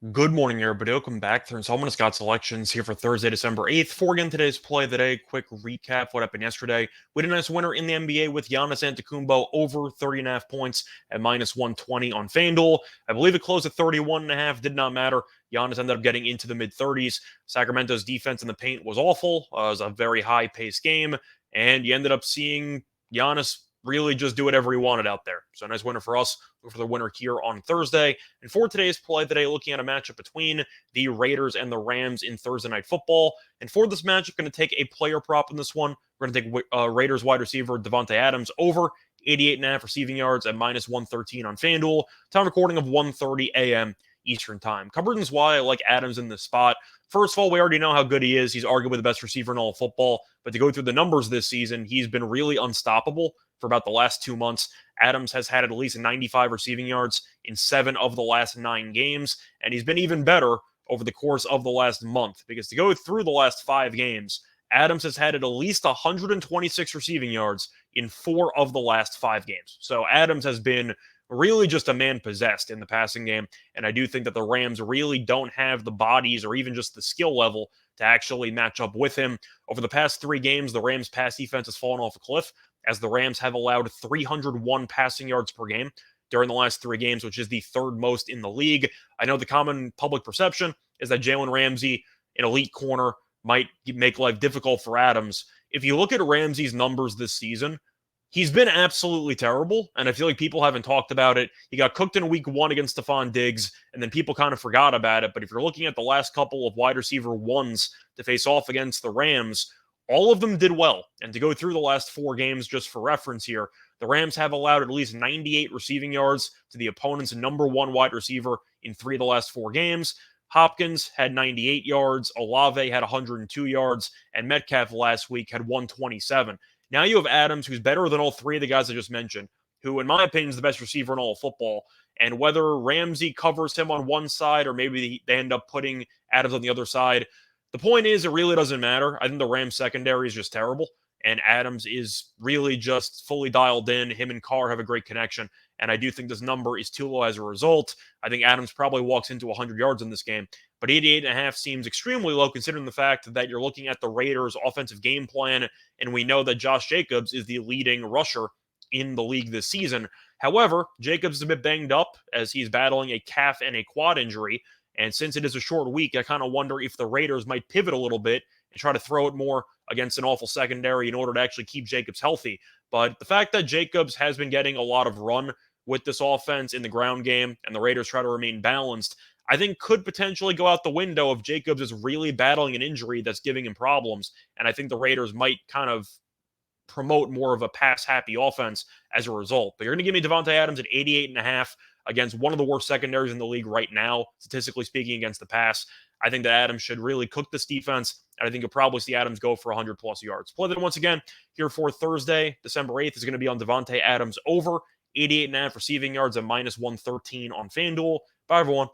Good morning, everybody. Welcome back to online.Scott selections here for Thursday, December 8th. For again today's play of the day, quick recap of what happened yesterday. We had a nice winner in the NBA with Giannis Antetokounmpo over 30.5 points at minus 120 on FanDuel. I believe it closed at 31.5. Did not matter. Giannis ended up getting into the mid 30s. Sacramento's defense in the paint was awful. It was a very high paced game, and you ended up seeing Giannis really just do whatever he wanted out there. So, a nice winner for us. Look for the winner here on Thursday. And for today's play today, looking at a matchup between the Raiders and the Rams in Thursday Night Football. And for this matchup, going to take a player prop in this one. We're going to take Raiders wide receiver Devontae Adams over 88.5 receiving yards at minus 113 on FanDuel. Time recording of 1:30 a.m. Eastern Time. Couple reasons why I like Adams in this spot. First of all, we already know how good he is. He's arguably the best receiver in all of football. But to go through the numbers this season, he's been really unstoppable for about the last 2 months. Adams has had at least 95 receiving yards in 7 of the last 9 games, and he's been even better over the course of the last month because to go through the last 5 games, Adams has had at least 126 receiving yards in 4 of the last 5 games. So Adams has been really just a man possessed in the passing game, and I do think that the Rams really don't have the bodies or even just the skill level to actually match up with him. Over the past 3 games, the Rams' pass defense has fallen off a cliff, as the Rams have allowed 301 passing yards per game during the last 3 games, which is the third most in the league. I know the common public perception is that Jalen Ramsey, an elite corner, might make life difficult for Adams. If you look at Ramsey's numbers this season, he's been absolutely terrible, and I feel like people haven't talked about it. He got cooked in week 1 against Stephon Diggs, and then people kind of forgot about it. But if you're looking at the last couple of wide receiver ones to face off against the Rams, all of them did well. And to go through the last 4 games, just for reference here, the Rams have allowed at least 98 receiving yards to the opponent's number 1 wide receiver in 3 of the last 4 games. Hopkins had 98 yards, Olave had 102 yards, and Metcalf last week had 127. Now you have Adams, who's better than all 3 of the guys I just mentioned, who, in my opinion, is the best receiver in all of football. And whether Ramsey covers him on one side or maybe they end up putting Adams on the other side, the point is, it really doesn't matter. I think the Rams secondary is just terrible, and Adams is really just fully dialed in. Him and Carr have a great connection, and I do think this number is too low as a result. I think Adams probably walks into 100 yards in this game, but 88.5 seems extremely low considering the fact that you're looking at the Raiders' offensive game plan, and we know that Josh Jacobs is the leading rusher in the league this season. However, Jacobs is a bit banged up as he's battling a calf and a quad injury. And since it is a short week, I kind of wonder if the Raiders might pivot a little bit and try to throw it more against an awful secondary in order to actually keep Jacobs healthy. But the fact that Jacobs has been getting a lot of run with this offense in the ground game and the Raiders try to remain balanced, I think could potentially go out the window if Jacobs is really battling an injury that's giving him problems. And I think the Raiders might kind of promote more of a pass-happy offense as a result. But you're going to give me Devontae Adams at 88.5 against one of the worst secondaries in the league right now, statistically speaking, against the pass. I think that Adams should really cook this defense, and I think you'll probably see Adams go for 100-plus yards. Play that once again here for Thursday, December 8th, is going to be on Devontae Adams over 88.5 receiving yards at minus 113 on FanDuel. Bye, everyone.